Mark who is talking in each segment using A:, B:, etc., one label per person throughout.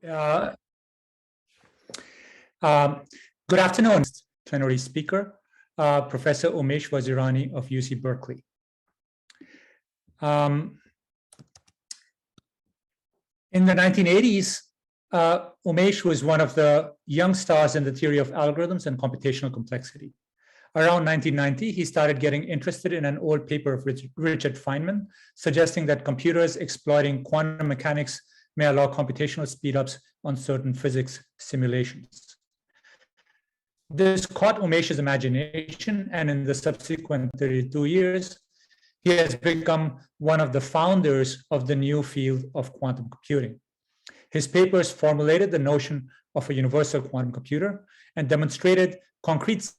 A: Uh, Good afternoon, plenary speaker, Professor Umesh Vazirani of UC Berkeley. In the 1980s, Umesh was one of the young stars in the theory of algorithms and computational complexity. Around 1990, he started getting interested in an old paper of Richard Feynman, suggesting that computers exploiting quantum mechanics may allow computational speedups on certain physics simulations. This caught Umesh's imagination, and in the subsequent 32 years, he has become one of the founders of the new field of quantum computing. His papers formulated the notion of a universal quantum computer and demonstrated concrete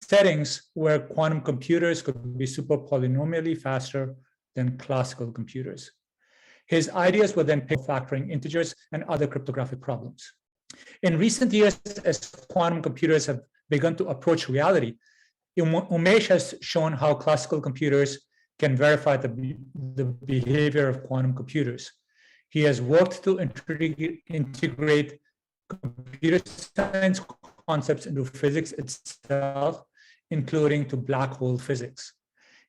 A: settings where quantum computers could be super polynomially faster than classical computers. His ideas were then picked for factoring integers and other cryptographic problems. In recent years, as quantum computers have begun to approach reality, Umesh has shown how classical computers can verify the behavior of quantum computers. He has worked to integrate computer science concepts into physics itself, including to black hole physics.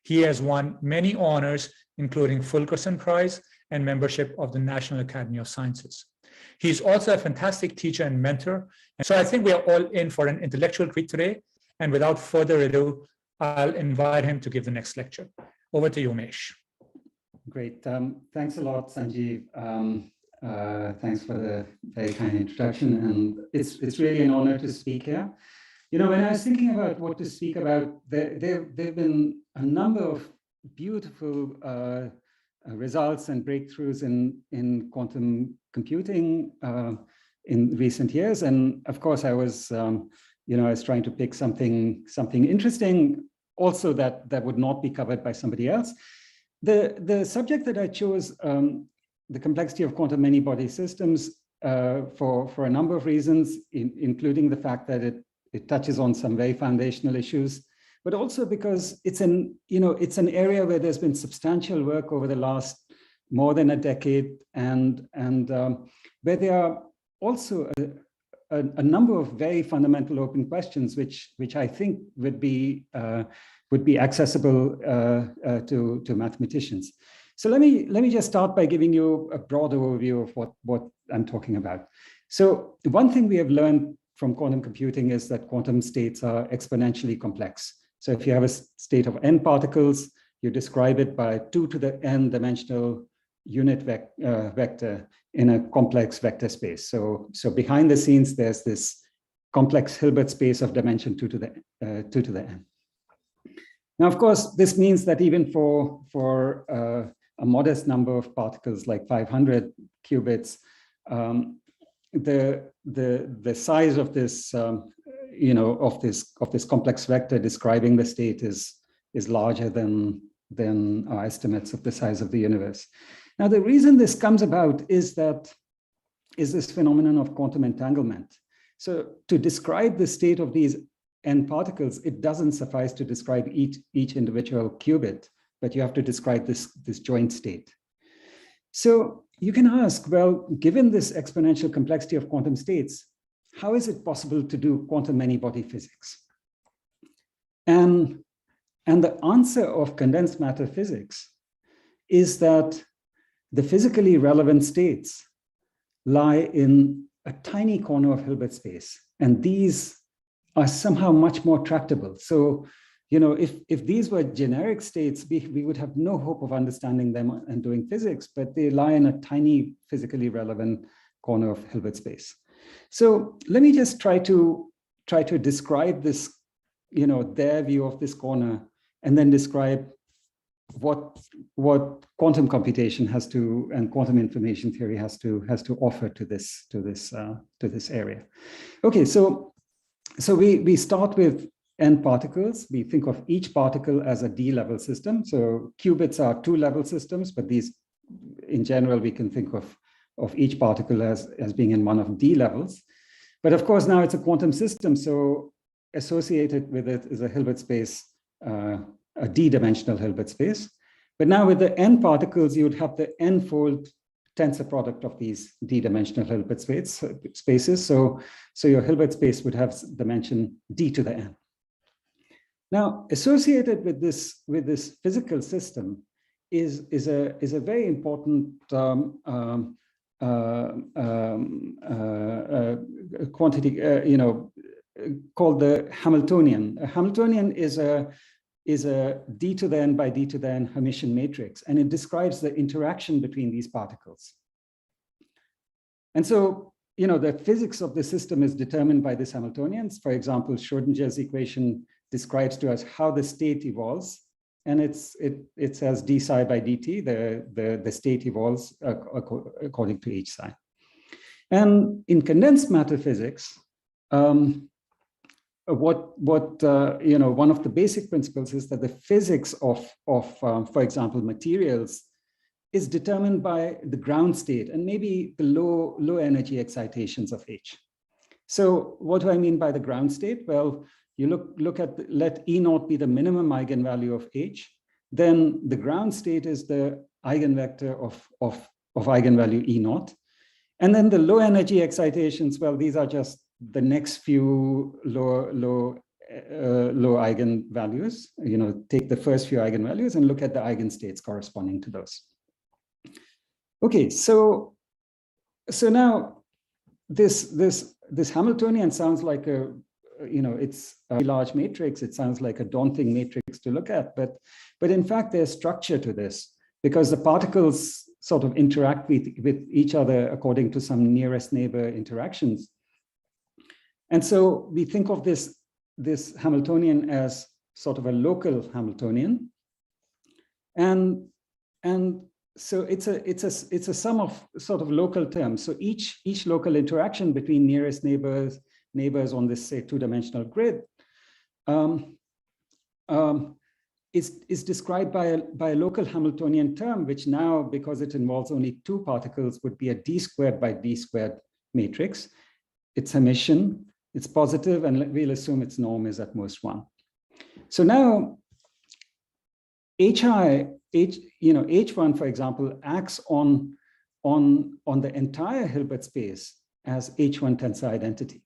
A: He has won many honors, including Fulkerson Prize and membership of the National Academy of Sciences. He's also a fantastic teacher and mentor. And so I think we are all in for an intellectual treat today. And without further ado, I'll invite him to give the next lecture. Over to you, Umesh.
B: Great. Thanks a lot, Sanjeev. Thanks for the very kind introduction. And it's really an honor to speak here. You know, when I was thinking about what to speak about, there have been a number of beautiful results and breakthroughs in quantum computing in recent years. And of course, I was trying to pick something interesting, also that would not be covered by somebody else. The subject that I chose, the complexity of quantum many-body systems, for a number of reasons, including the fact that it touches on some very foundational issues, but also because it's an area where there's been substantial work over the last more than a decade, and where there are also a number of very fundamental open questions, which I think would be accessible to mathematicians. So let me just start by giving you a broad overview of what I'm talking about. So one thing we have learned from quantum computing is that quantum states are exponentially complex. So if you have a state of n particles, you describe it by 2 to the n dimensional unit vector in a complex vector space. So behind the scenes, there's this complex Hilbert space of dimension 2 to the n. Now, of course, this means that even for a modest number of particles, like 500 qubits, the size of this of this complex vector describing the state is larger than our estimates of the size of the universe. Now, the reason this comes about is this phenomenon of quantum entanglement. So to describe the state of these n particles, it doesn't suffice to describe each individual qubit, but you have to describe this joint state. So you can ask, well, given this exponential complexity of quantum states, how is it possible to do quantum many-body physics? And the answer of condensed matter physics is that the physically relevant states lie in a tiny corner of Hilbert space, and these are somehow much more tractable. So, if these were generic states, we would have no hope of understanding them and doing physics, but they lie in a tiny physically relevant corner of Hilbert space. So let me just try to describe this, their view of this corner, and then describe what quantum computation has to, and quantum information theory has to offer to this area. Okay, so we start with n particles. We think of each particle as a d-level system. So qubits are 2-level systems, but these, in general, we can think of each particle as being in one of d levels. But of course, now it's a quantum system, so associated with it is a Hilbert space, a d-dimensional Hilbert space. But now with the n particles, you would have the n-fold tensor product of these d-dimensional Hilbert spaces. So your Hilbert space would have dimension d to the n. Now, associated with this physical system is a very important quantity, called the Hamiltonian. A Hamiltonian is a d to the n by d to the n Hermitian matrix, and it describes the interaction between these particles. And so, the physics of the system is determined by this Hamiltonians. For example, Schrodinger's equation describes to us how the state evolves, and it says d psi by dt, the state evolves according to h psi. And in condensed matter physics, one of the basic principles is that the physics of for example, materials is determined by the ground state and maybe the low energy excitations of H. So what do I mean by the ground state? Well, you look at, let E naught be the minimum eigenvalue of H, then the ground state is the eigenvector of eigenvalue E naught. And then the low energy excitations, well, these are just the next few low eigenvalues. Take the first few eigenvalues and look at the eigenstates corresponding to those. Okay, so now this Hamiltonian sounds like it's a large matrix. It sounds like a daunting matrix to look at, but in fact there's structure to this because the particles sort of interact with each other according to some nearest neighbor interactions. And so we think of this Hamiltonian as sort of a local Hamiltonian, and so it's a sum of sort of local terms. So each local interaction between nearest neighbors on this, say, two-dimensional grid is described by a local Hamiltonian term, which now, because it involves only two particles, would be a d squared by d squared matrix. It's Hermitian, it's positive, and we'll assume its norm is at most 1. So now H1, for example, acts on the entire Hilbert space as H1 tensor identity.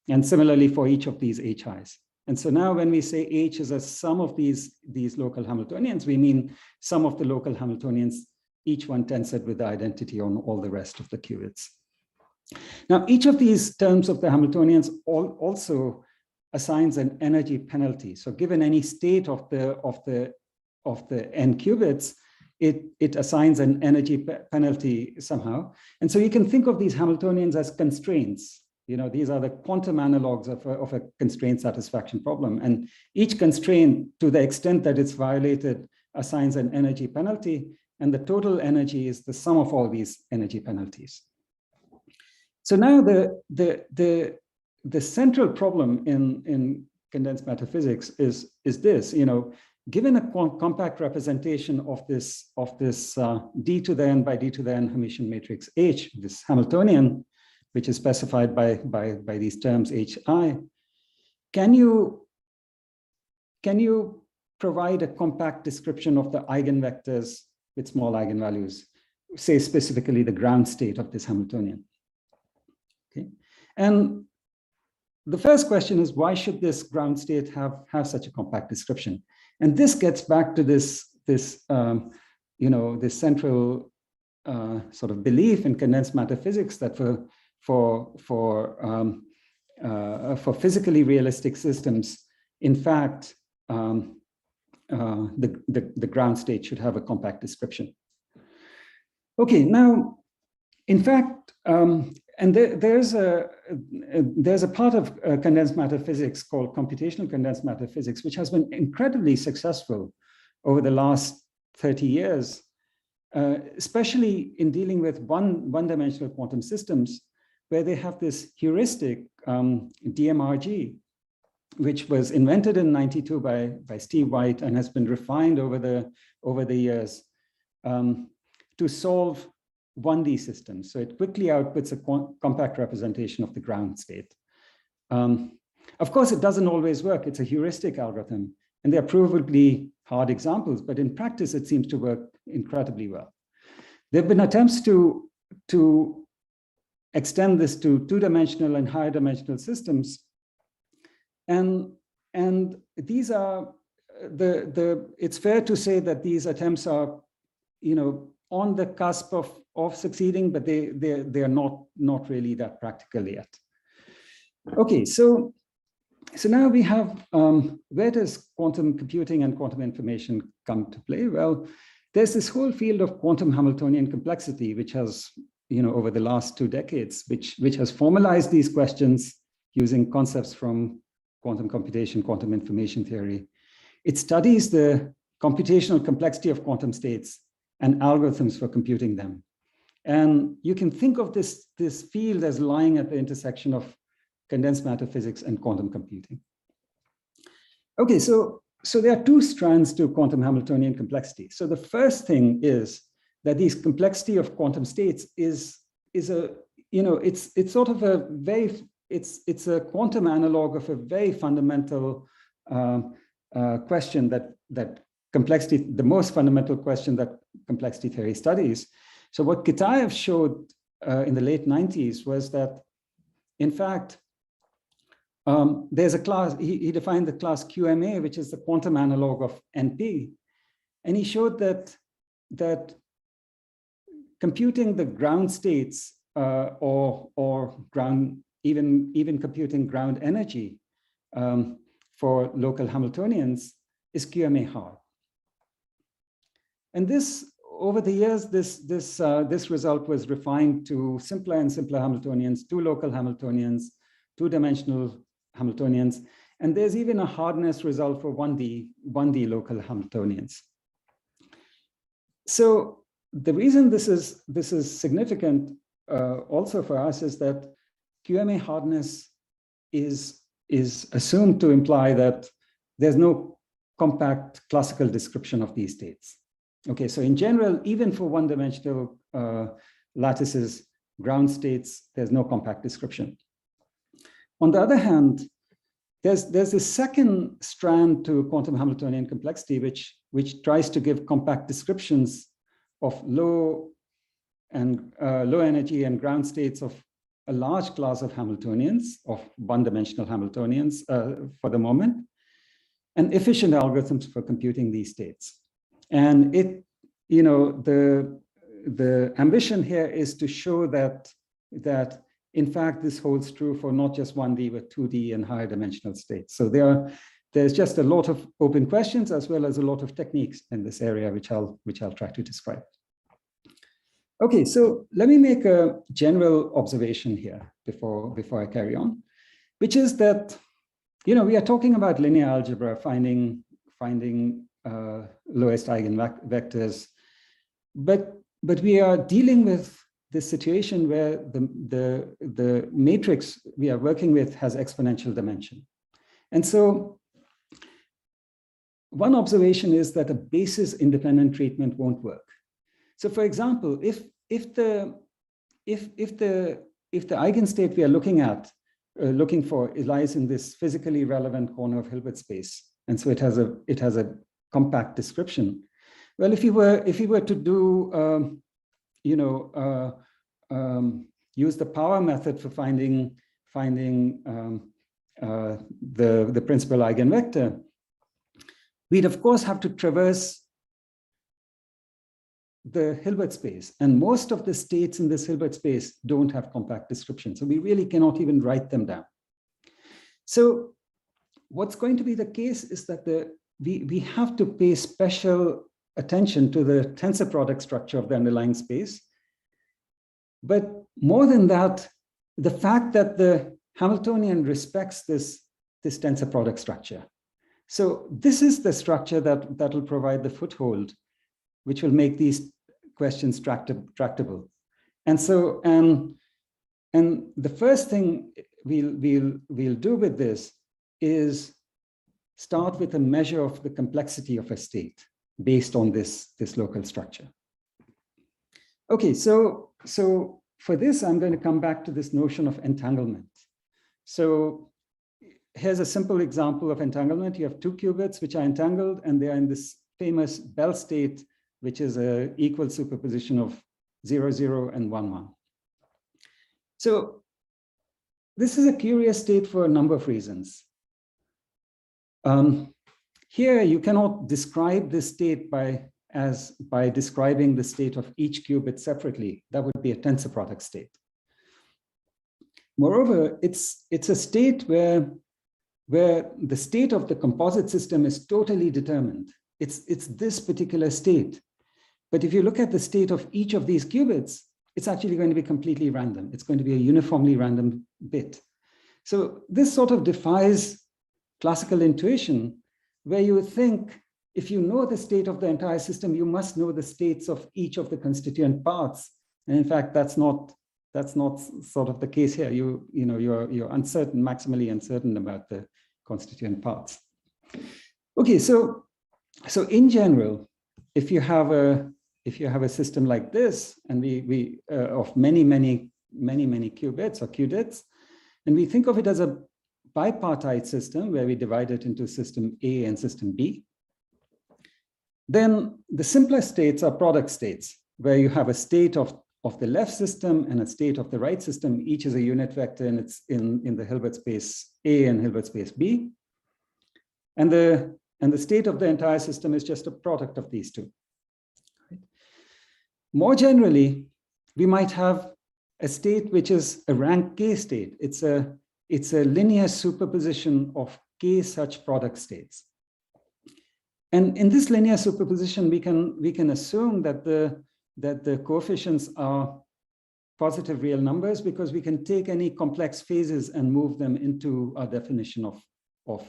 B: And similarly for each of these HIs. And so now when we say H is a sum of these local Hamiltonians, we mean sum of the local Hamiltonians, each one tensored with the identity on all the rest of the qubits. Now, each of these terms of the Hamiltonians also assigns an energy penalty. So given any state of the n qubits, it assigns an energy penalty somehow. And so you can think of these Hamiltonians as constraints. These are the quantum analogs of a constraint satisfaction problem. And each constraint, to the extent that it's violated, assigns an energy penalty. And the total energy is the sum of all these energy penalties. So now the central problem in condensed matter physics is this, given a compact representation of this d to the n by d to the n Hermitian matrix H, this Hamiltonian, which is specified by these terms HI, can you provide a compact description of the eigenvectors with small eigenvalues, say specifically the ground state of this Hamiltonian? Okay, and the first question is, why should this ground state have such a compact description? And this gets back to this central sort of belief in condensed matter physics that for physically realistic systems, in fact, the ground state should have a compact description. Okay, now, in fact, and there's a part of condensed matter physics called computational condensed matter physics, which has been incredibly successful over the last 30 years, especially in dealing with one-dimensional quantum systems, where they have this heuristic DMRG, which was invented in '92 by Steve White and has been refined over the years to solve 1D systems. So it quickly outputs a compact representation of the ground state. Of course, it doesn't always work. It's a heuristic algorithm, and there are provably hard examples, but in practice, it seems to work incredibly well. There have been attempts to to extend this to two-dimensional and higher dimensional systems. And these are it's fair to say that these attempts are, on the cusp of succeeding, but they are not really that practical yet. Okay, so now we have, where does quantum computing and quantum information come to play? Well, there's this whole field of quantum Hamiltonian complexity, which has, over the last 2 decades, which has formalized these questions using concepts from quantum computation, quantum information theory. It studies the computational complexity of quantum states and algorithms for computing them. And you can think of this field as lying at the intersection of condensed matter physics and quantum computing. Okay, so there are 2 strands to quantum Hamiltonian complexity. So the first thing is that this complexity of quantum states is a, it's sort of a very, it's a quantum analog of a very fundamental question that complexity, the most fundamental question that complexity theory studies. So what Kitaev showed in the late 90s was that, in fact, there's a class, he defined the class QMA, which is the quantum analog of NP. And he showed that computing the ground states or ground, even computing ground energy for local Hamiltonians is QMA hard. And this, over the years, this result was refined to simpler and simpler Hamiltonians, 2 local Hamiltonians, 2-dimensional Hamiltonians, and there's even a hardness result for 1D local Hamiltonians. So the reason this is significant also for us is that QMA hardness is assumed to imply that there's no compact classical description of these states. Okay, so in general, even for 1-dimensional lattices, ground states, there's no compact description. On the other hand, there's this second strand to quantum Hamiltonian complexity, which tries to give compact descriptions of low energy and ground states of a large class of Hamiltonians, of 1-dimensional Hamiltonians for the moment, and efficient algorithms for computing these states. And the ambition here is to show that in fact, this holds true for not just 1D, but 2D and higher dimensional states. So there's just a lot of open questions as well as a lot of techniques in this area, which I'll try to describe. Okay, so let me make a general observation here before I carry on, which is that, we are talking about linear algebra, finding lowest eigenvectors, but we are dealing with this situation where the matrix we are working with has exponential dimension. And so one observation is that a basis independent treatment won't work. So for example, if the eigenstate we are looking for lies in this physically relevant corner of Hilbert space, and so it has a compact description. Well, if you were to do use the power method for finding the principal eigenvector, we'd of course have to traverse the Hilbert space, and most of the states in this Hilbert space don't have compact description, so we really cannot even write them down. So what's going to be the case is that we have to pay special attention to the tensor product structure of the underlying space. But more than that, the fact that the Hamiltonian respects this tensor product structure. So this is the structure that will provide the foothold, which will make these questions tractable. And so, and the first thing we'll do with this is start with a measure of the complexity of a state based on this local structure. Okay, so for this, I'm going to come back to this notion of entanglement. So here's a simple example of entanglement. You have 2 qubits which are entangled, and they are in this famous Bell state, which is an equal superposition of 0, 0, and 1, 1. So this is a curious state for a number of reasons. Here, you cannot describe this state by describing the state of each qubit separately. That would be a tensor product state. Moreover, it's a state where the state of the composite system is totally determined. It's this particular state. But if you look at the state of each of these qubits, it's actually going to be completely random. It's going to be a uniformly random bit. So this sort of defies classical intuition, where you would think if you know the state of the entire system, you must know the states of each of the constituent parts. And in fact, that's not sort of the case here. You're uncertain, maximally uncertain about the constituent parts. Okay, so in general, if you have a system like this, and we of many qubits or qubits, and we think of it as a bipartite system where we divide it into system A and system B, then the simplest states are product states, where you have a state of the left system and a state of the right system. Each is a unit vector, and it's in the Hilbert space A and Hilbert space B. And the state of the entire system is just a product of these two. More generally, we might have a state which is a rank K state. It's a linear superposition of K such product states. And in this linear superposition, we can assume that the coefficients are positive real numbers, because we can take any complex phases and move them into our definition of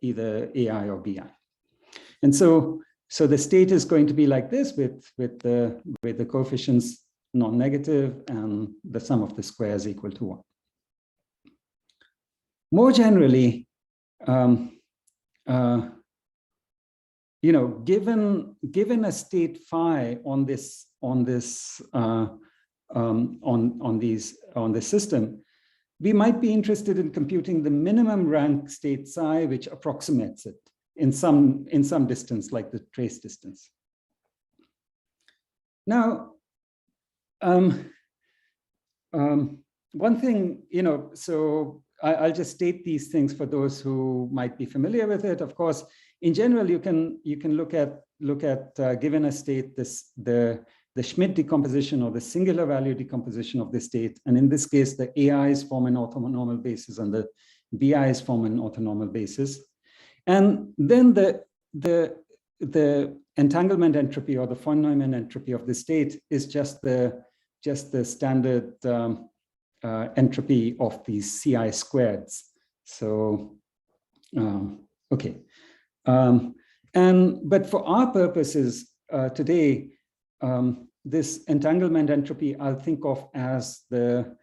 B: either AI or BI. And so the state is going to be like this, with the coefficients non-negative and the sum of the squares equal to 1. More generally, given a state phi on this system, we might be interested in computing the minimum rank state psi, which approximates it in some distance, like the trace distance. Now, one thing, so I'll just state these things for those who might be familiar with it. Of course, in general, you can look at given a state, the Schmidt decomposition or the singular value decomposition of the state, and in this case, the AIs form an orthonormal basis and the BIs form an orthonormal basis, and then the entanglement entropy or the von Neumann entropy of the state is just the standard entropy of these CI squareds. So, okay. But for our purposes today, this entanglement entropy I'll think of as the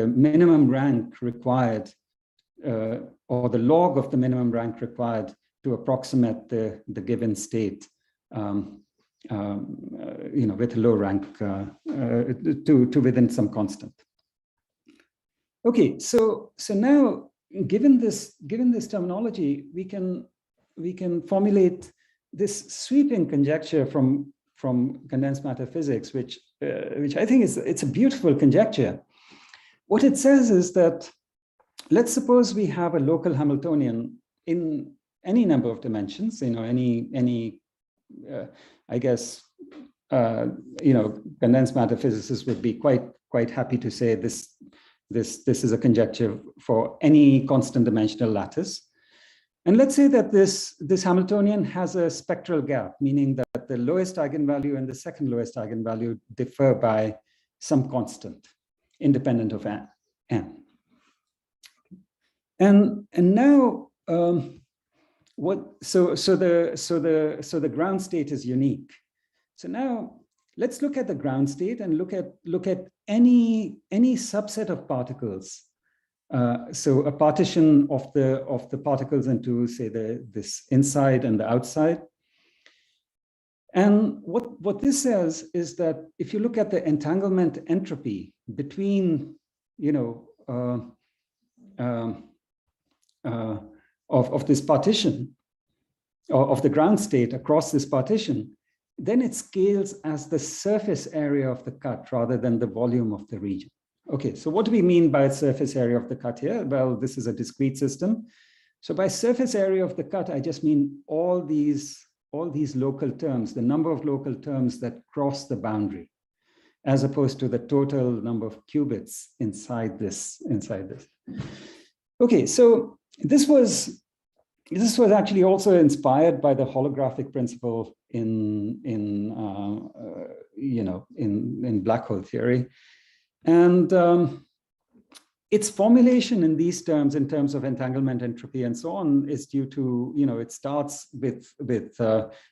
B: minimum rank required, or the log of the minimum rank required to approximate the given state, with a low rank to within some constant. Okay, so now given this terminology, we can formulate this sweeping conjecture from condensed matter physics, which I think it's a beautiful conjecture. What it says is that, let's suppose we have a local Hamiltonian in any number of dimensions, I guess, condensed matter physicists would be quite happy to say this is a conjecture for any constant dimensional lattice. And let's say that this Hamiltonian has a spectral gap, meaning that the lowest eigenvalue and the second lowest eigenvalue differ by some constant independent of n. And now the ground state is unique. So now let's look at the ground state and look at any subset of particles. So a partition of the particles into, say, this inside and the outside. And what this says is that if you look at the entanglement entropy between, of this partition, or of the ground state across this partition, then it scales as the surface area of the cut rather than the volume of the region. Okay, so what do we mean by surface area of the cut here? Well, this is a discrete system. So by surface area of the cut, I just mean all these local terms, the number of local terms that cross the boundary, as opposed to the total number of qubits inside this. Okay, so this was actually also inspired by the holographic principle in black hole theory, and its formulation in these terms, in terms of entanglement, entropy, and so on, is due to, it starts with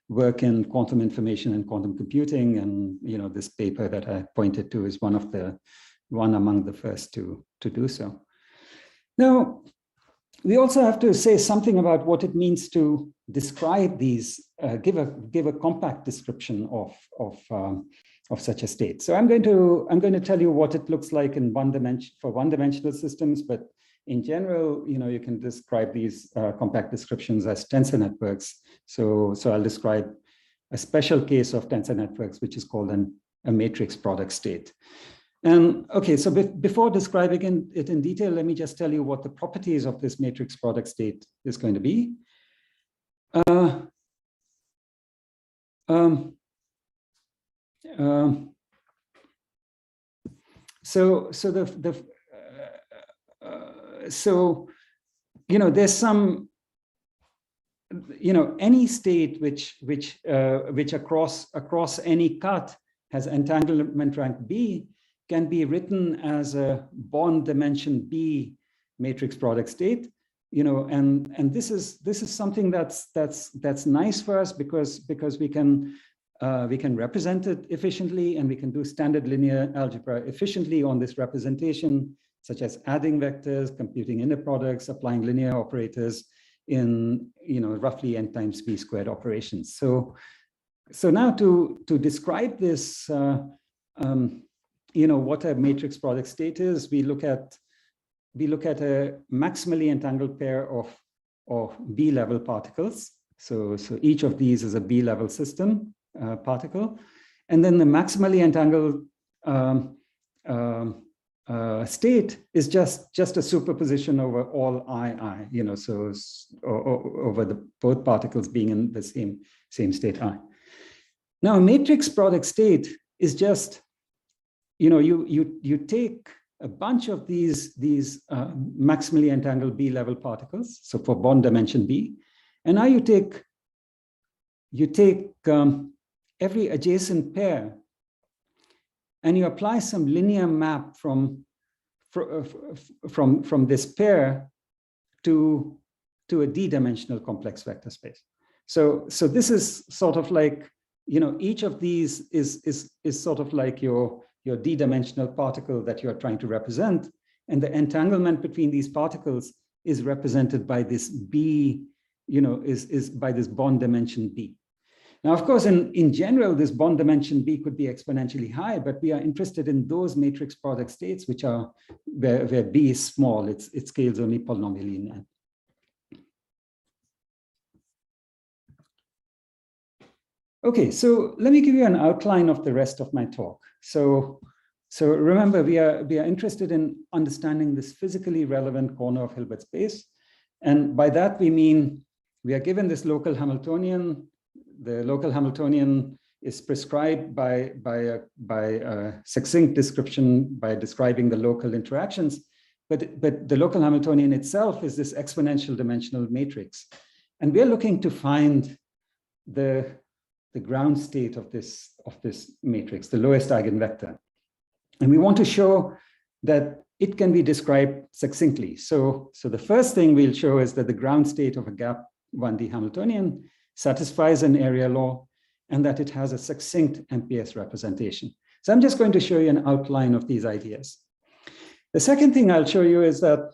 B: work in quantum information and quantum computing, and this paper that I pointed to is one among the first to do so. Now, we also have to say something about what it means to describe these, give a compact description of such a state. So I'm going to tell you what it looks like in one-dimensional systems, but in general, you can describe these compact descriptions as tensor networks. So I'll describe a special case of tensor networks, which is called a matrix product state. And okay, so before describing it in detail, let me just tell you what the properties of this matrix product state is going to be. There's some, any state which across any cut has entanglement rank B can be written as a bond dimension B matrix product state, and this is something that's nice for us because we can represent it efficiently, and we can do standard linear algebra efficiently on this representation, such as adding vectors, computing inner products, applying linear operators in roughly n times b squared operations. So now to describe this, what a matrix product state is, we look at a maximally entangled pair of B-level particles. So each of these is a B-level system particle, and then the maximally entangled state is just a superposition over all I, so over both particles being in the same state I. Now, a matrix product state is just, you take a bunch of these maximally entangled B-level particles, so for bond dimension B, and now you take every adjacent pair, and you apply some linear map from this pair to a d-dimensional complex vector space. So this is sort of like, each of these is sort of like your d-dimensional particle that you're trying to represent, and the entanglement between these particles is represented by this B, is by this bond dimension B. Now, of course, in general, this bond dimension B could be exponentially high, but we are interested in those matrix product states which are where B is small. It scales only polynomially in n. Okay, so let me give you an outline of the rest of my talk. So remember, we are interested in understanding this physically relevant corner of Hilbert space, and by that we mean we are given this local Hamiltonian. The local Hamiltonian is prescribed by a succinct description by describing the local interactions, but the local Hamiltonian itself is this exponential dimensional matrix, and we are looking to find the ground state of this matrix, the lowest eigenvector, and we want to show that it can be described succinctly. So the first thing we'll show is that the ground state of a gap 1D Hamiltonian satisfies an area law, and that it has a succinct MPS representation. So I'm just going to show you an outline of these ideas. The second thing I'll show you is that,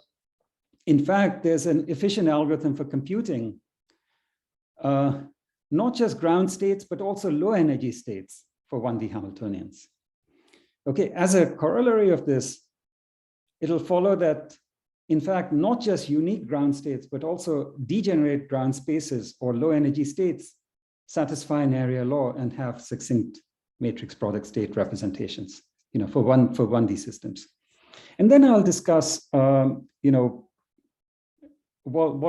B: in fact, there's an efficient algorithm for computing not just ground states, but also low energy states for 1D Hamiltonians. Okay, as a corollary of this, it'll follow that, in fact, not just unique ground states, but also degenerate ground spaces or low energy states satisfy an area law and have succinct matrix product state representations, for 1D systems. And then I'll discuss, what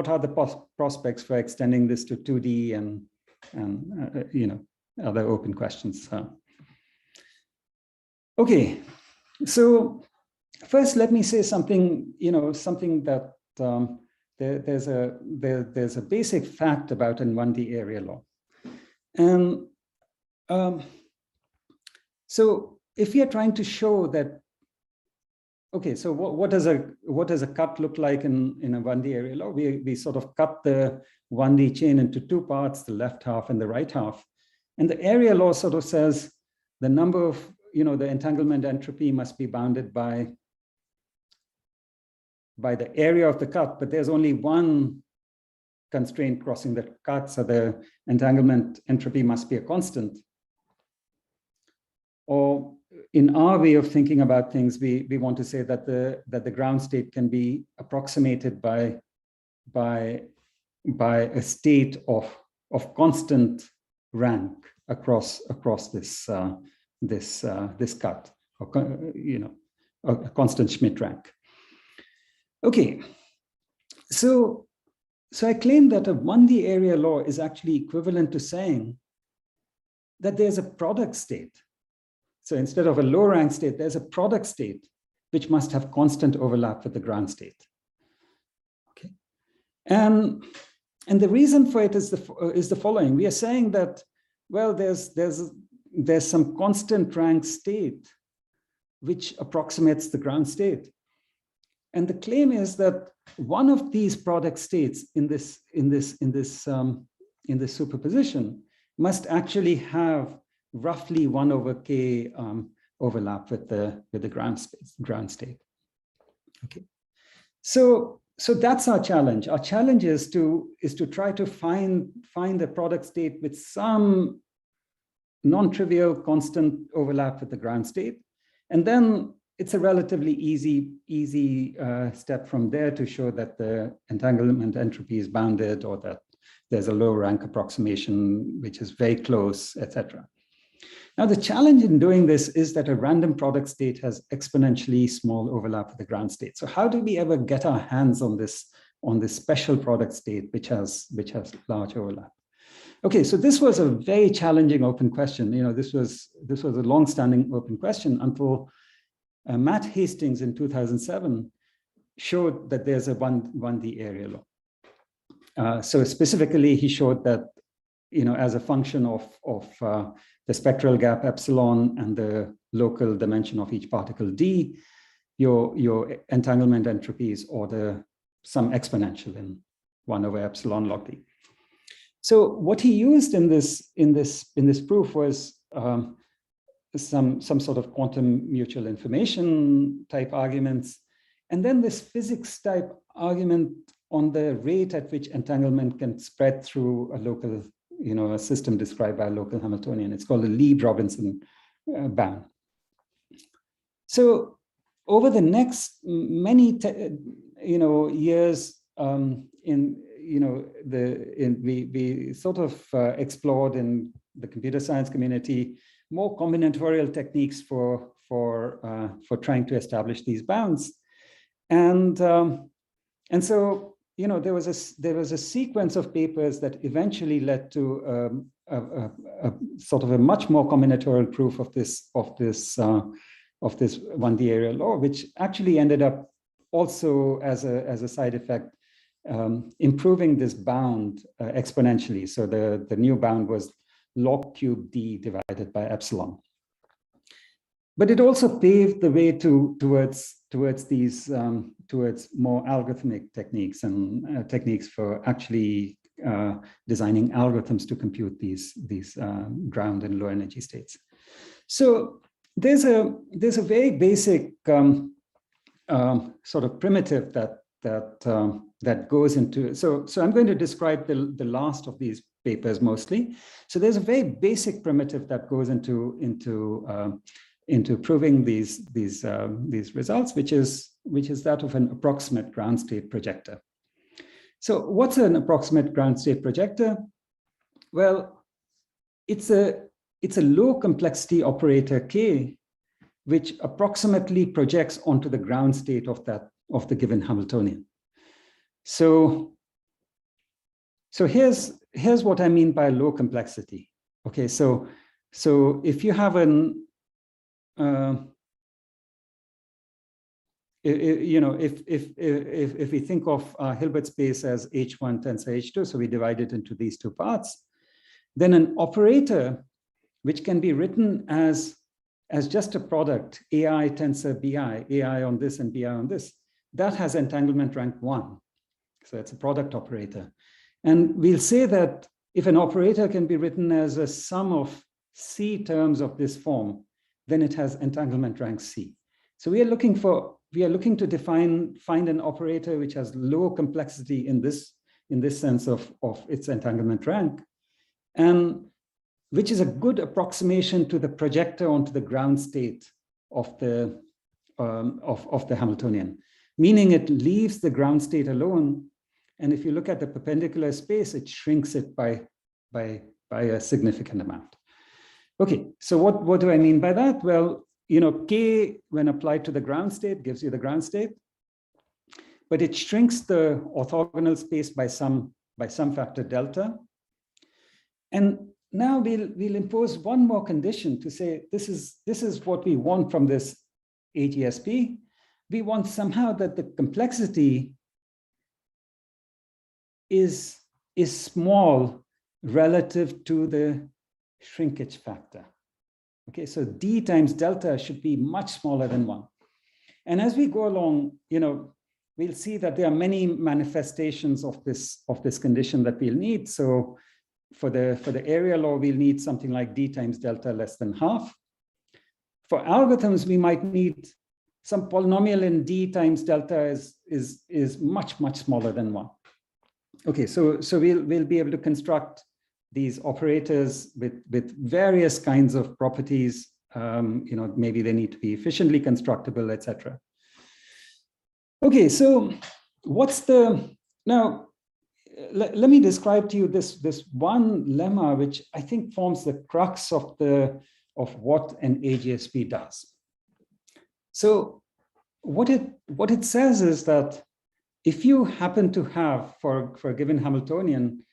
B: are the prospects for extending this to 2D and other open questions. Okay, so first let me say something, something that there's a basic fact about an 1D area law. And so if we are trying to show that, okay, so what does a cut look like in a 1D area law? We sort of cut the 1D chain into two parts, the left half and the right half. And the area law sort of says the number of, the entanglement entropy must be bounded by the area of the cut, but there's only one constraint crossing the cut, so the entanglement entropy must be a constant. Or in our way of thinking about things, we want to say that the ground state can be approximated by a state of constant rank across this cut, or a constant Schmidt rank. Okay, so I claim that a 1D area law is actually equivalent to saying that there's a product state. So instead of a low rank state, there's a product state which must have constant overlap with the ground state. Okay, and the reason for it is the following. We are saying that, well, there's some constant rank state which approximates the ground state. And the claim is that one of these product states in this superposition must actually have roughly 1/k overlap with the ground state. Okay, so that's our challenge. Our challenge is to try to find a product state with some non-trivial constant overlap with the ground state, and then it's a relatively easy step from there to show that the entanglement entropy is bounded, or that there's a low rank approximation which is very close, etc. Now, the challenge in doing this is that a random product state has exponentially small overlap with the ground state. So how do we ever get our hands on this special product state which has large overlap? Okay, so this was a very challenging open question. This was a long-standing open question until Matt Hastings in 2007 showed that there's a 1D area law. So specifically, he showed that, as a function of the spectral gap epsilon and the local dimension of each particle d, your entanglement entropy is order some exponential in 1/epsilon log d. So what he used in this proof was some sort of quantum mutual information type arguments, and then this physics type argument on the rate at which entanglement can spread through a local, a system described by a local Hamiltonian. It's called the Lieb-Robinson bound. So over the next many years, we sort of explored in the computer science community more combinatorial techniques for trying to establish these bounds, and so there was a sequence of papers that eventually led to a sort of a much more combinatorial proof of this 1D area law, which actually ended up also as a side effect improving this bound exponentially. So the new bound was log cube d divided by epsilon. But it also paved the way towards more algorithmic techniques and techniques for actually designing algorithms to compute these ground and low energy states. So there's a very basic sort of primitive that goes into. So I'm going to describe the last of these papers mostly. So there's a very basic primitive that goes into proving these results, which is that of an approximate ground state projector. So what's an approximate ground state projector? Well, it's a low complexity operator K, which approximately projects onto the ground state of the given Hamiltonian. So here's what I mean by low complexity. Okay, so if you have an if we think of Hilbert space as H1 tensor H2, so we divide it into these two parts, then an operator which can be written as just a product, AI tensor BI, AI on this and BI on this, that has entanglement rank 1. So it's a product operator. And we'll say that if an operator can be written as a sum of C terms of this form, then it has entanglement rank C. So we are looking to find an operator which has low complexity in this sense of its entanglement rank, and which is a good approximation to the projector onto the ground state of the Hamiltonian, meaning it leaves the ground state alone. And if you look at the perpendicular space, it shrinks it by a significant amount. Okay, so what do I mean by that? Well, K, when applied to the ground state, gives you the ground state, but it shrinks the orthogonal space by some factor delta. And now we'll impose one more condition to say this is what we want from this AGSP. We want somehow that the complexity is small relative to the shrinkage factor. Okay, so D times delta should be much smaller than 1. And as we go along, we'll see that there are many manifestations of this condition that we'll need. So for the area law, we'll need something like D times delta less than half. For algorithms, we might need some polynomial in D times delta is much smaller than 1. Okay, so we'll be able to construct these operators with various kinds of properties. Maybe they need to be efficiently constructible, etc. Okay, so now let me describe to you this one lemma which I think forms the crux of what an AGSP does. So what it says is that if you happen to have, for a given Hamiltonian,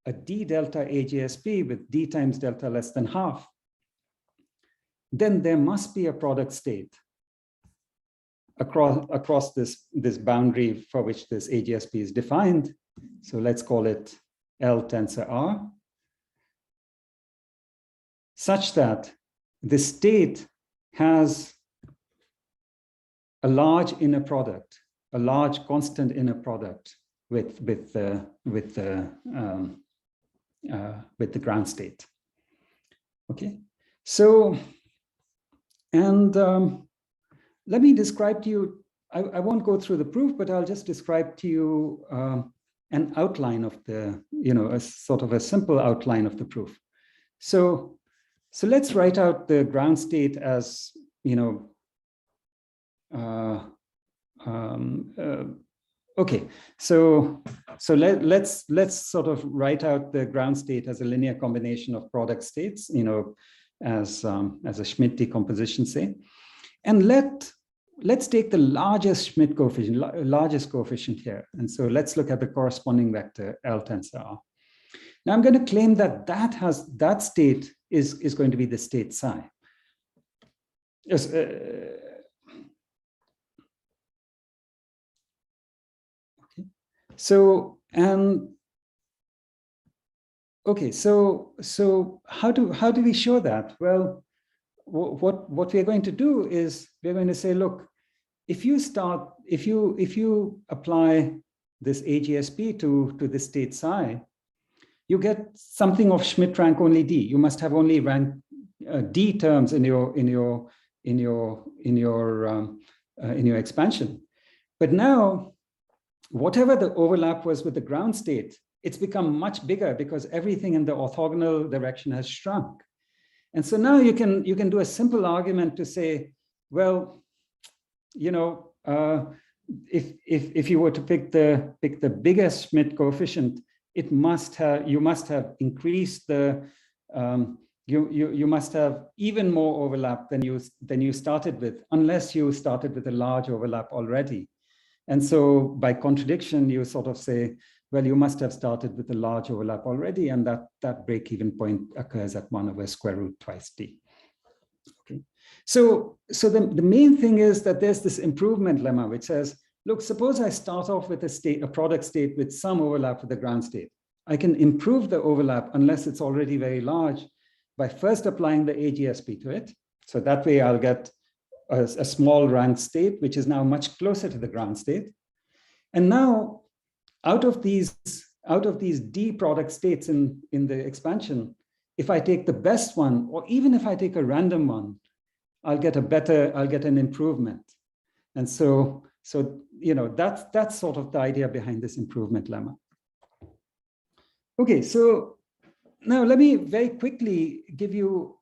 B: a D delta AGSP with D times delta less than half, then there must be a product state across this boundary for which this AGSP is defined. So let's call it L tensor R, such that the state has a large inner product, a large constant inner product with the ground state. Okay, so let me describe to you. I won't go through the proof, but I'll just describe to you an outline of a sort of a simple outline of the proof. So let's write out the ground state as okay, so let's sort of write out the ground state as a linear combination of product states, as a Schmidt decomposition, say, and let's take the largest Schmidt coefficient, largest coefficient here, and so let's look at the corresponding vector L tensor R. Now I'm going to claim that that state is going to be the state psi. Yes. So how do we show that? Well, what we're going to do is we're going to say, look, if you apply this AGSP to the state psi, you get something of Schmidt rank only D. You must have only rank D terms in your expansion. But now, whatever the overlap was with the ground state, it's become much bigger because everything in the orthogonal direction has shrunk. And so now you can do a simple argument to say, well, if you were to pick the biggest Schmidt coefficient, you must have increased the you must have even more overlap than you started with, unless you started with a large overlap already. And so by contradiction, you sort of say, well, you must have started with a large overlap already, and that break-even point occurs at 1 over square root twice d. Okay. So the main thing is that there's this improvement lemma which says, look, suppose I start off with a product state with some overlap with the ground state. I can improve the overlap unless it's already very large by first applying the AGSP to it. So that way I'll get a small rank state, which is now much closer to the ground state. And now out of these D product states in the expansion, if I take the best one, or even if I take a random one, I'll get an improvement. And so that's sort of the idea behind this improvement lemma. Okay, so now let me very quickly give you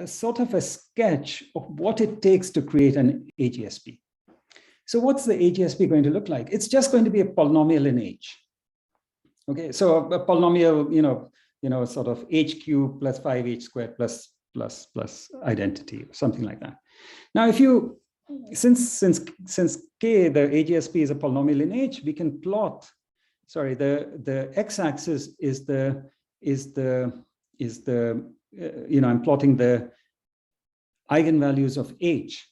B: sort of a sketch of what it takes to create an AGSP. So what's the AGSP going to look like? It's just going to be a polynomial in H. Okay, so a polynomial, sort of H cubed plus 5H squared plus identity, or something like that. Now, if you, since K, the AGSP is a polynomial in H, we can plot, sorry, the x-axis is the I'm plotting the eigenvalues of H,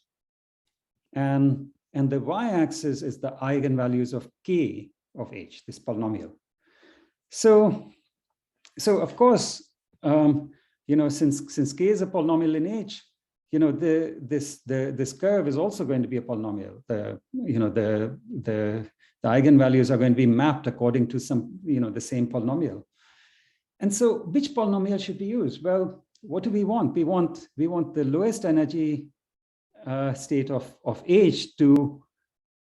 B: and the y-axis is the eigenvalues of K of H, this polynomial. So of course, since K is a polynomial in H, this curve is also going to be a polynomial. The eigenvalues are going to be mapped according to some, the same polynomial. And so which polynomial should we use? Well, what do we want? We want the lowest energy state of H to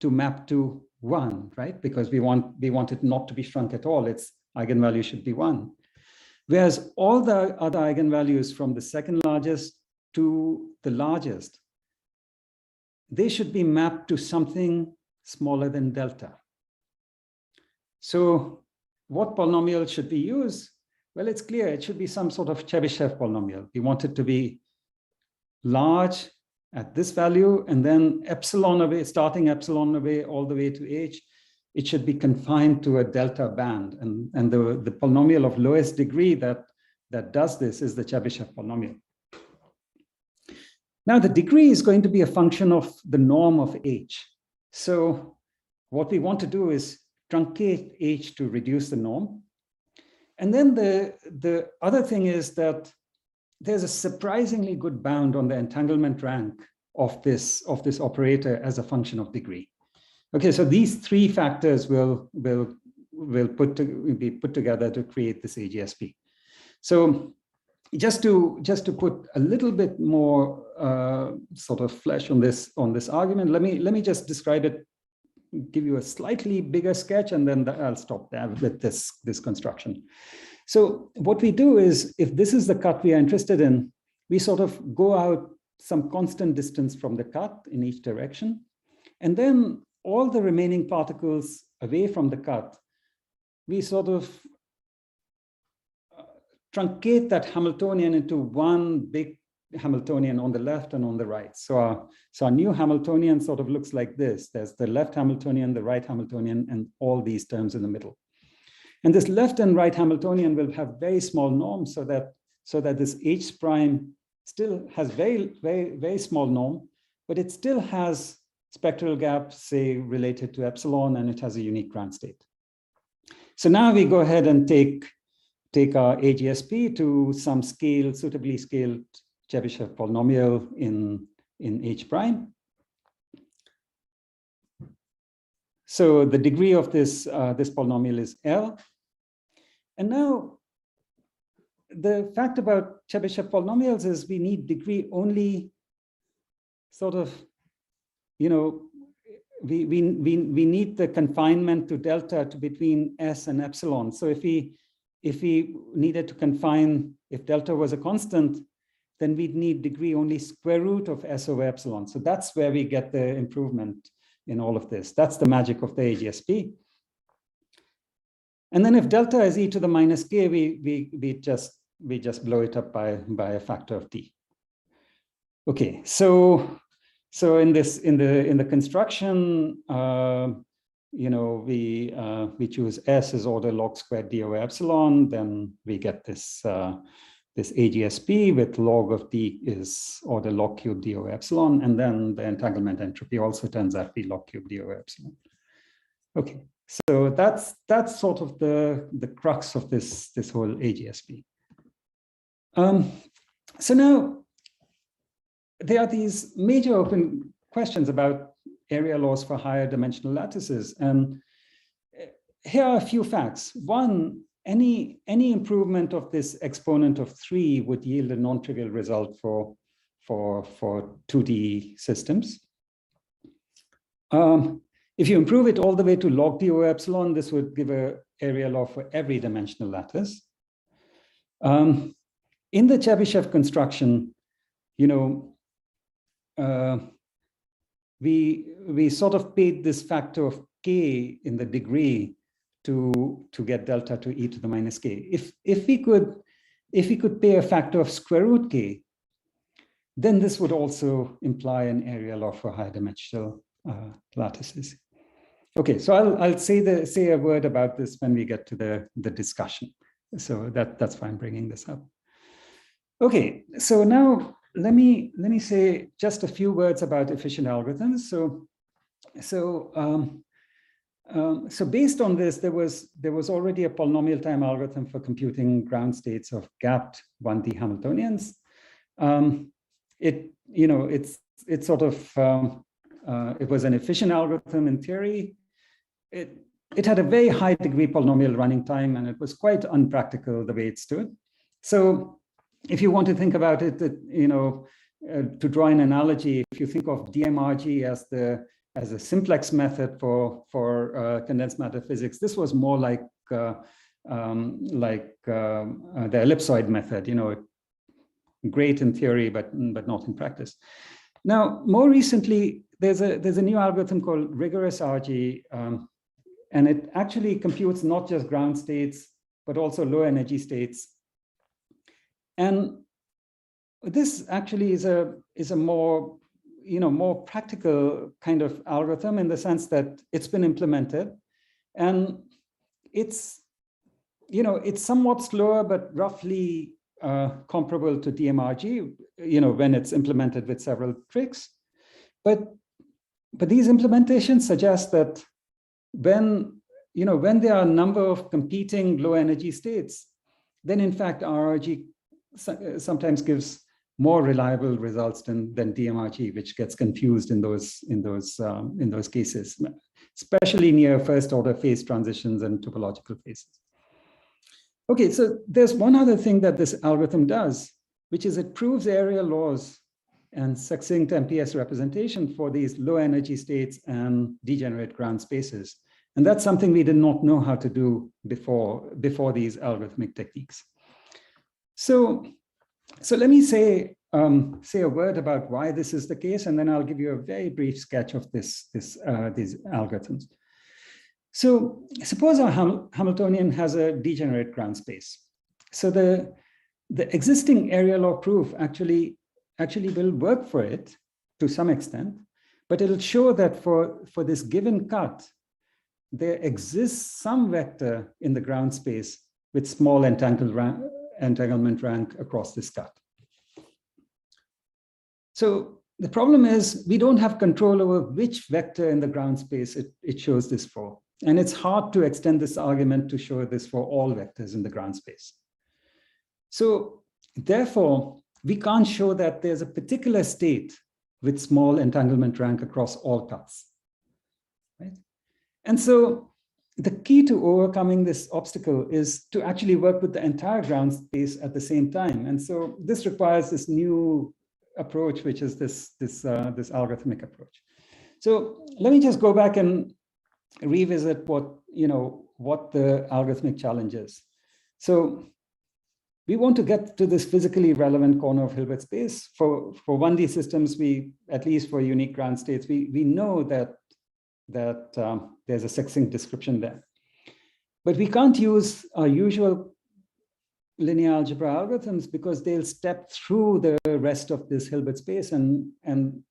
B: map to 1, right? Because we want it not to be shrunk at all. Its eigenvalue should be 1. Whereas all the other eigenvalues from the second largest to the largest, they should be mapped to something smaller than delta. So what polynomial should we use? Well, it's clear. It should be some sort of Chebyshev polynomial. We want it to be large at this value, and then epsilon away, starting epsilon away all the way to H. It should be confined to a delta band. And the polynomial of lowest degree that does this is the Chebyshev polynomial. Now, the degree is going to be a function of the norm of H. So what we want to do is truncate H to reduce the norm. And then the other thing is that there's a surprisingly good bound on the entanglement rank of this operator as a function of degree. Okay, so these three factors will be put together to create this AGSP. So just to put a little bit more sort of flesh on this argument, let me just describe it, give you a slightly bigger sketch, and then I'll stop there with this construction. So what we do is, if this is the cut we are interested in, we sort of go out some constant distance from the cut in each direction, and then all the remaining particles away from the cut, we sort of truncate that Hamiltonian into one big Hamiltonian on the left and on the right. So our new Hamiltonian sort of looks like this. There's the left Hamiltonian, the right Hamiltonian, and all these terms in the middle. And this left and right Hamiltonian will have very small norms, so that this H prime still has very, very, very small norm, but it still has spectral gap, say, related to epsilon, and it has a unique ground state. So now we go ahead and take our AGSP to some suitably scaled Chebyshev polynomial in H prime. So the degree of this polynomial is L. And now the fact about Chebyshev polynomials is we need degree only sort of, we need the confinement to delta to between S and epsilon. So if we needed to confine, if delta was a constant, then we'd need degree only square root of S over epsilon. So that's where we get the improvement in all of this. That's the magic of the AGSP. And then if delta is e to the minus k, we just blow it up by a factor of t. Okay, so in the construction, we choose S as order log squared d over epsilon. Then we get this this AGSP with log of d is order log cube d over epsilon, and then the entanglement entropy also turns out to be log cube d over epsilon. Okay, so that's sort of the crux of this whole AGSP. So now there are these major open questions about area laws for higher dimensional lattices, and here are a few facts. One, any improvement of this exponent of 3 would yield a non-trivial result for 2D systems. If you improve it all the way to log d over epsilon, this would give an area law for every dimensional lattice. In the Chebyshev construction, we sort of paid this factor of k in the degree to get delta to e to the minus k. If we could pay a factor of square root k, then this would also imply an area law for high dimensional lattices. Okay, so I'll say a word about this when we get to the discussion. So that's why I'm bringing this up. Okay, so now let me say just a few words about efficient algorithms. So based on this, there was already a polynomial time algorithm for computing ground states of gapped 1D Hamiltonians. It was an efficient algorithm in theory. It had a very high degree polynomial running time, and it was quite unpractical the way it stood. So if you want to think about it, to draw an analogy, if you think of DMRG as a simplex method for condensed matter physics, this was more like the ellipsoid method. Great in theory, but not in practice. Now, more recently, there's a new algorithm called rigorous RG, and it actually computes not just ground states but also low energy states. And this actually is a more practical kind of algorithm in the sense that it's been implemented, and it's somewhat slower but roughly comparable to DMRG, when it's implemented with several tricks. But these implementations suggest that when there are a number of competing low energy states, then in fact RRG sometimes gives more reliable results than DMRG, which gets confused in those cases, especially near first order phase transitions and topological phases. Okay, so there's one other thing that this algorithm does, which is it proves area laws and succinct MPS representation for these low energy states and degenerate ground spaces. And that's something we did not know how to do before these algorithmic techniques. So let me say a word about why this is the case, and then I'll give you a very brief sketch of these algorithms. So suppose our Hamiltonian has a degenerate ground space. So the existing area law proof actually will work for it to some extent, but it'll show that for this given cut, there exists some vector in the ground space with small entanglement rank across this cut. So the problem is we don't have control over which vector in the ground space it shows this for. And it's hard to extend this argument to show this for all vectors in the ground space. So therefore, we can't show that there's a particular state with small entanglement rank across all cuts, right? And so the key to overcoming this obstacle is to actually work with the entire ground space at the same time. And so this requires this new approach, which is this algorithmic approach. So let me just go back and revisit what the algorithmic challenge is. So we want to get to this physically relevant corner of Hilbert space. For 1D systems, at least for unique ground states, we know that there's a succinct description there. But we can't use our usual linear algebra algorithms because they'll step through the rest of this Hilbert space, and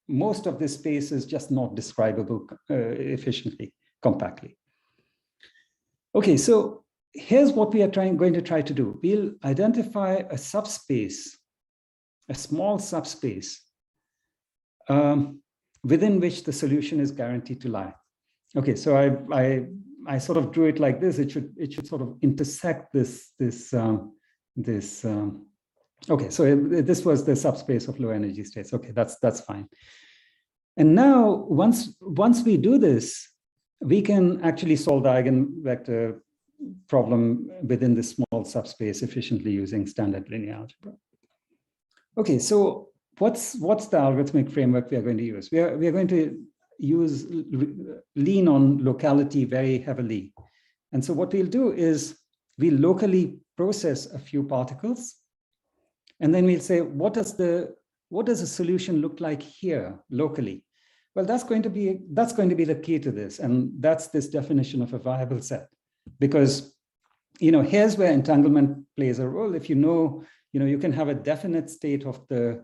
B: most of this space is just not describable efficiently, compactly. Okay, so here's what we are going to try to do. We'll identify a subspace, a small subspace, within which the solution is guaranteed to lie. Okay, so I sort of drew it like this. It should sort of intersect this. Okay, so this was the subspace of low energy states. Okay, that's fine. And now once we do this, we can actually solve the eigenvector problem within this small subspace efficiently using standard linear algebra. Okay, so what's the algorithmic framework we are going to use? We are going to lean on locality very heavily. And so what we'll do is we locally process a few particles, and then we'll say, what does a solution look like here locally? Well, that's going to be the key to this, and that's this definition of a viable set. Because here's where entanglement plays a role. If you can have a definite state of the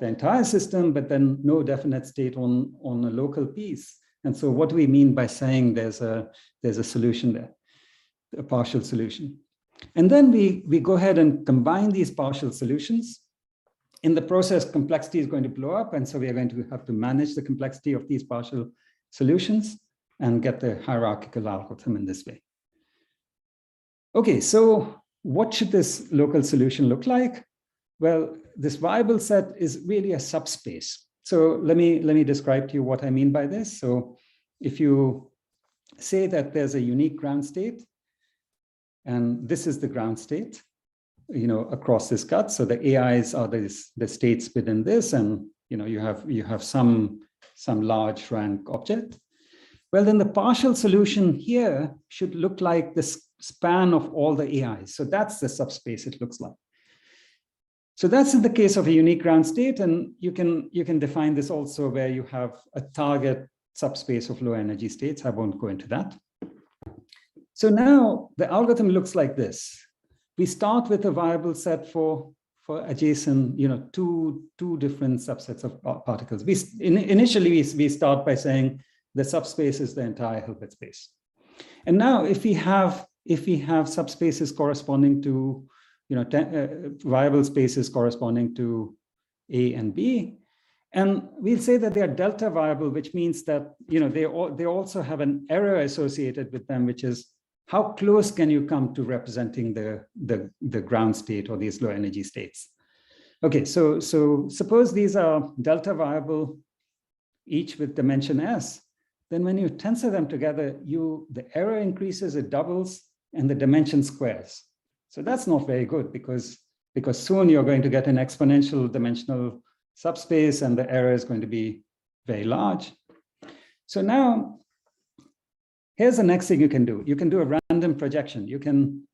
B: entire system, but then no definite state on a local piece. And so what do we mean by saying there's a solution there, a partial solution? And then we go ahead and combine these partial solutions. In the process, complexity is going to blow up. And so we are going to have to manage the complexity of these partial solutions and get the hierarchical algorithm in this way. Okay, so what should this local solution look like? Well, this viable set is really a subspace. So let me describe to you what I mean by this. So if you say that there's a unique ground state, and this is the ground state, across this cut. So the AIs are the states within this, and you have some large rank object. Well, then the partial solution here should look like the span of all the AIs. So that's the subspace it looks like. So that's in the case of a unique ground state, and you can define this also where you have a target subspace of low energy states. I won't go into that. So now the algorithm looks like this. We start with a viable set for adjacent, two different subsets of particles. Initially we start by saying the subspace is the entire Hilbert space. And now if we have subspaces corresponding to viable spaces corresponding to A and B, and we'll say that they are delta viable, which means that they also have an error associated with them, which is how close can you come to representing the ground state or these low energy states? Okay, so suppose these are delta viable, each with dimension S. Then when you tensor them together, the error increases, it doubles, and the dimension squares. So that's not very good because soon you're going to get an exponential dimensional subspace, and the error is going to be very large. So now, here's the next thing you can do. You can do a random projection. You can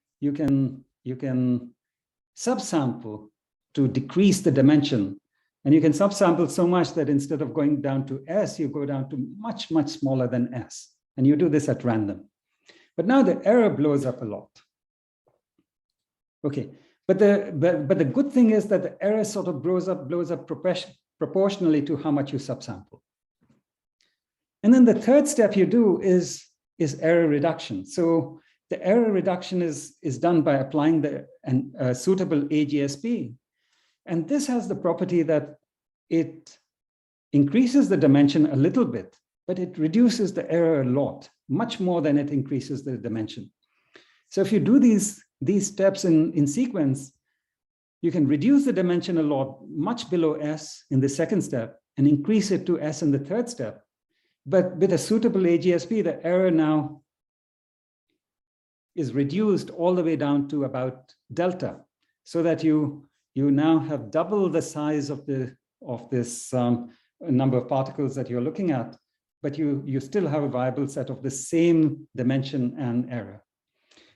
B: subsample to decrease the dimension. And you can subsample so much that instead of going down to S, you go down to much, much smaller than S. And you do this at random. But now the error blows up a lot. Okay, but the good thing is that the error sort of blows up proportionally to how much you subsample. And then the third step you do is error reduction. So the error reduction is done by applying a suitable AGSP. And this has the property that it increases the dimension a little bit, but it reduces the error a lot, much more than it increases the dimension. So if you do these steps in sequence, you can reduce the dimension a lot, much below S in the second step, and increase it to S in the third step. But with a suitable AGSP, the error now is reduced all the way down to about delta, so that you now have double the size of this number of particles that you're looking at, but you still have a viable set of the same dimension and error.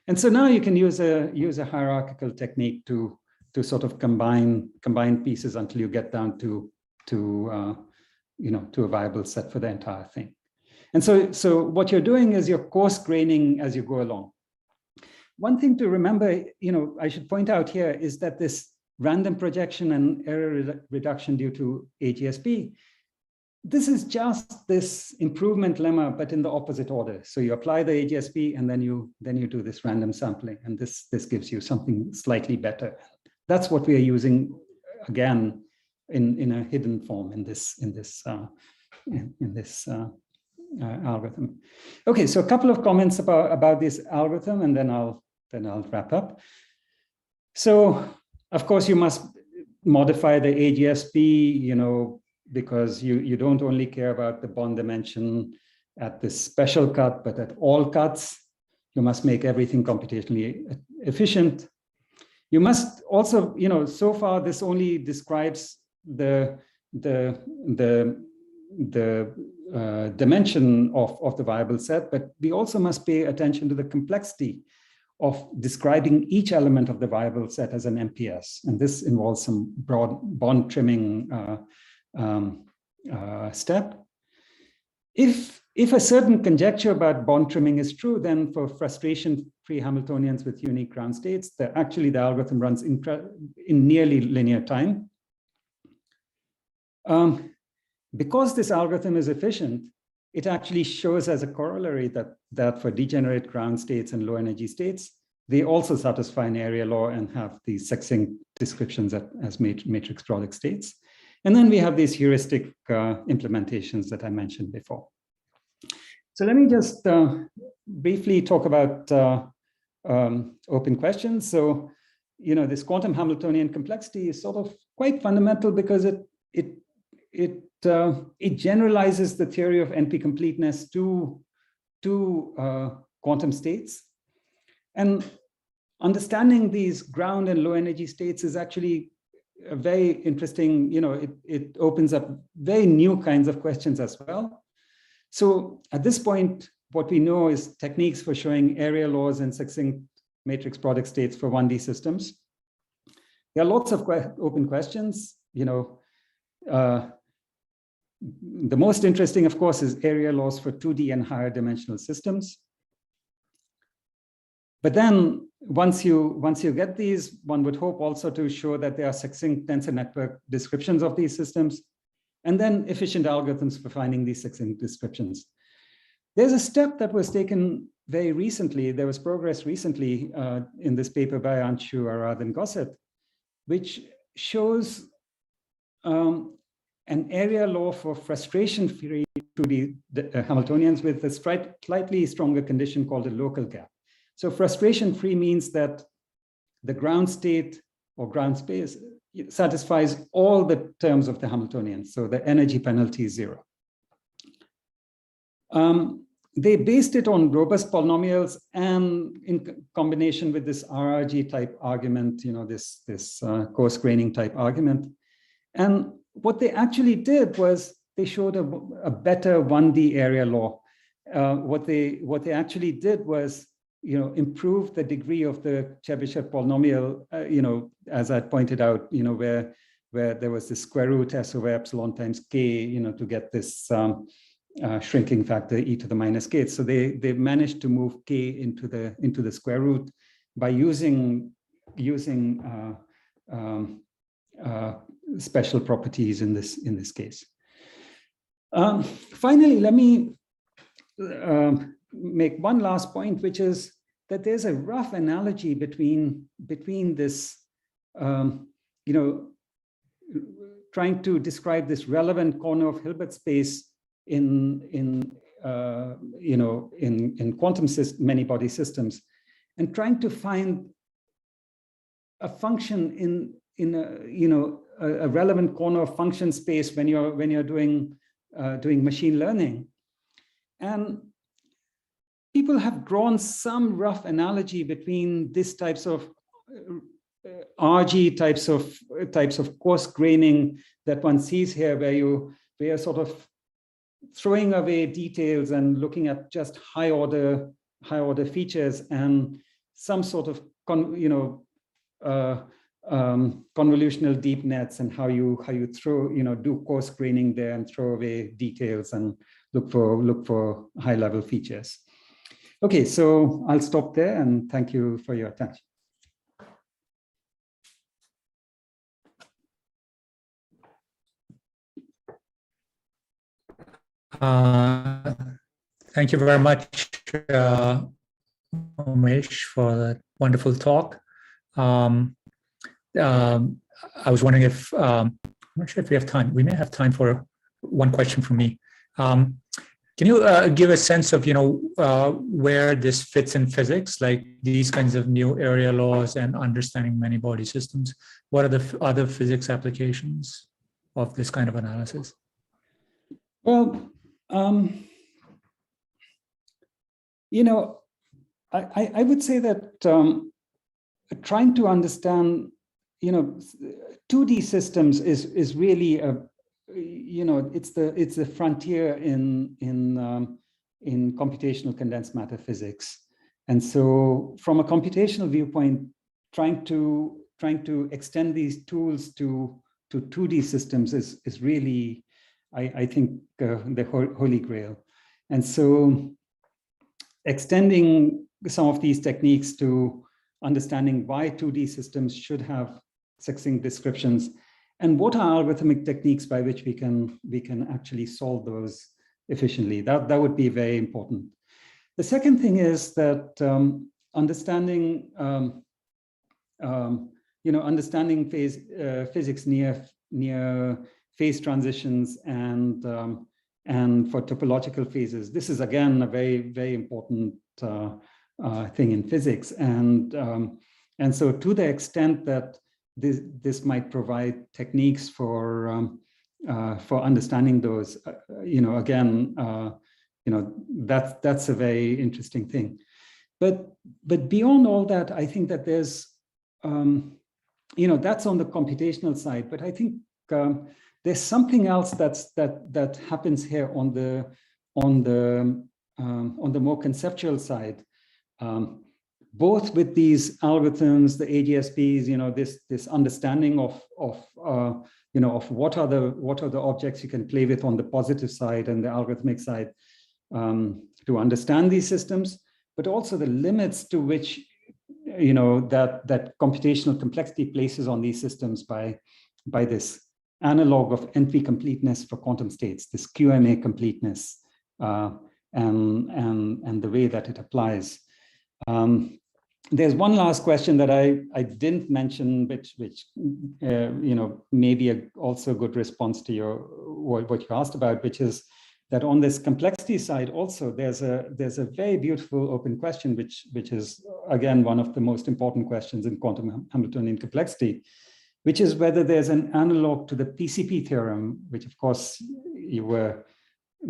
B: And so now you can use a hierarchical technique to sort of combine pieces until you get down to a viable set for the entire thing. And so what you're doing is you're coarse graining as you go along. one thing to remember, I should point out here is that this random projection and error reduction due to AGSP, this is just this improvement lemma, but in the opposite order. So you apply the AGSP and then you do this random sampling, and this gives you something slightly better. That's what we are using again in a hidden form in this algorithm. Okay, so a couple of comments about this algorithm, and then I'll wrap up. So of course you must modify the AGSP, because you don't only care about the bond dimension at this special cut, but at all cuts. You must make everything computationally efficient. You must also, so far this only describes the dimension of the viable set, but we also must pay attention to the complexity of describing each element of the viable set as an MPS. And this involves some broad bond trimming step. If a certain conjecture about bond trimming is true, then for frustration-free Hamiltonians with unique ground states, actually the algorithm runs in nearly linear time. Because this algorithm is efficient, it actually shows as a corollary that for degenerate ground states and low energy states, they also satisfy an area law and have these succinct descriptions as matrix product states. And then we have these heuristic implementations that I mentioned before. So let me just briefly talk about open questions. So, this quantum Hamiltonian complexity is sort of quite fundamental because it generalizes the theory of NP completeness to quantum states. And understanding these ground and low energy states is actually a very interesting, it opens up very new kinds of questions as well. So at this point, what we know is techniques for showing area laws and succinct matrix product states for 1D systems. There are lots of open questions. The most interesting, of course, is area laws for 2D and higher dimensional systems. But then once you get these, one would hope also to show that there are succinct tensor network descriptions of these systems, and then efficient algorithms for finding these succinct descriptions. There's a step that was taken very recently. There was progress recently in this paper by Anshu, Arad, and Gossett, which shows an area law for frustration-free 2D Hamiltonians with a slightly stronger condition called a local gap. So frustration-free means that the ground state or ground space satisfies all the terms of the Hamiltonian. So the energy penalty is 0. They based it on robust polynomials and in combination with this RRG type argument, this coarse graining type argument. And what they actually did was they showed a better 1D area law. What they actually did was improve the degree of the Chebyshev polynomial, as I pointed out, where there was this square root S over epsilon times k, to get this shrinking factor e to the minus k. So they managed to move k into the square root by using special properties in this case. Finally, let me make one last point, which is that there's a rough analogy between this, trying to describe this relevant corner of Hilbert space in quantum many-body systems, and trying to find a function in a relevant corner of function space when you're doing machine learning. And people have drawn some rough analogy between these types of RG types of coarse graining that one sees here, where you're sort of throwing away details and looking at just high order features, and some sort of convolutional deep nets, and how you throw do coarse graining there and throw away details and look for high level features. Okay, so I'll stop there and thank you for your attention.
A: Thank you very much, Umesh, for that wonderful talk. I was wondering if, I'm not sure if we have time. We may have time for one question from me. Can you give a sense of, where this fits in physics, like these kinds of new area laws and understanding many body systems? What are the other physics applications of this kind of analysis?
B: Well, I would say that trying to understand, 2D systems is really a, it's the frontier in computational condensed matter physics. And so from a computational viewpoint, trying to extend these tools to 2D systems is really, I think, the holy grail. And so extending some of these techniques to understanding why 2D systems should have succinct descriptions and what are algorithmic techniques by which we can actually solve those efficiently. That would be very important. The second thing is that understanding understanding physics near phase transitions and for topological phases. This is again a very, very important thing in physics, and so to the extent that this might provide techniques for understanding those, that's a very interesting thing. But beyond all that, I think that there's that's on the computational side. But I think there's something else that happens here on the more conceptual side. Both with these algorithms, the AGSPs, this understanding of what are the objects you can play with on the positive side and the algorithmic side to understand these systems, but also the limits to which that computational complexity places on these systems by this analog of NP completeness for quantum states, this QMA completeness, and the way that it applies. There's one last question that I didn't mention, which maybe also a good response to what you asked about, which is that on this complexity side also there's a very beautiful open question, which is again one of the most important questions in quantum Hamiltonian complexity, which is whether there's an analog to the PCP theorem, which of course you were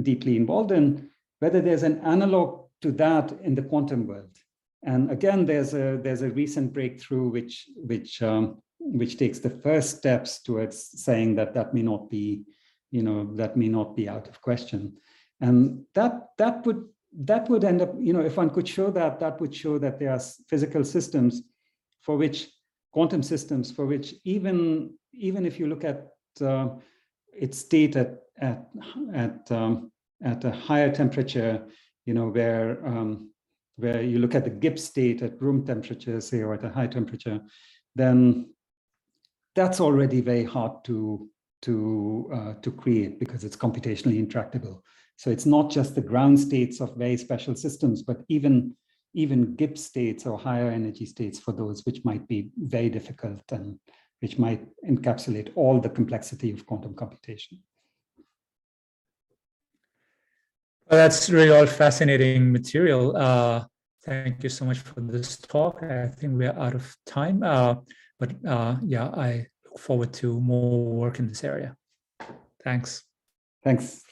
B: deeply involved in, whether there's an analog to that in the quantum world. And again, there's a recent breakthrough which takes the first steps towards saying that may not be, out of question. And that would end up, if one could show that would show that there are physical systems for which, quantum systems for which even if you look at its state at a higher temperature, where you look at the Gibbs state at room temperature, say, or at a high temperature, then that's already very hard to create because it's computationally intractable. So it's not just the ground states of very special systems, but even Gibbs states or higher energy states for those which might be very difficult and which might encapsulate all the complexity of quantum computation.
A: Well, that's really all fascinating material. Thank you so much for this talk. I think we are out of time, but yeah, I look forward to more work in this area. Thanks.
B: Thanks.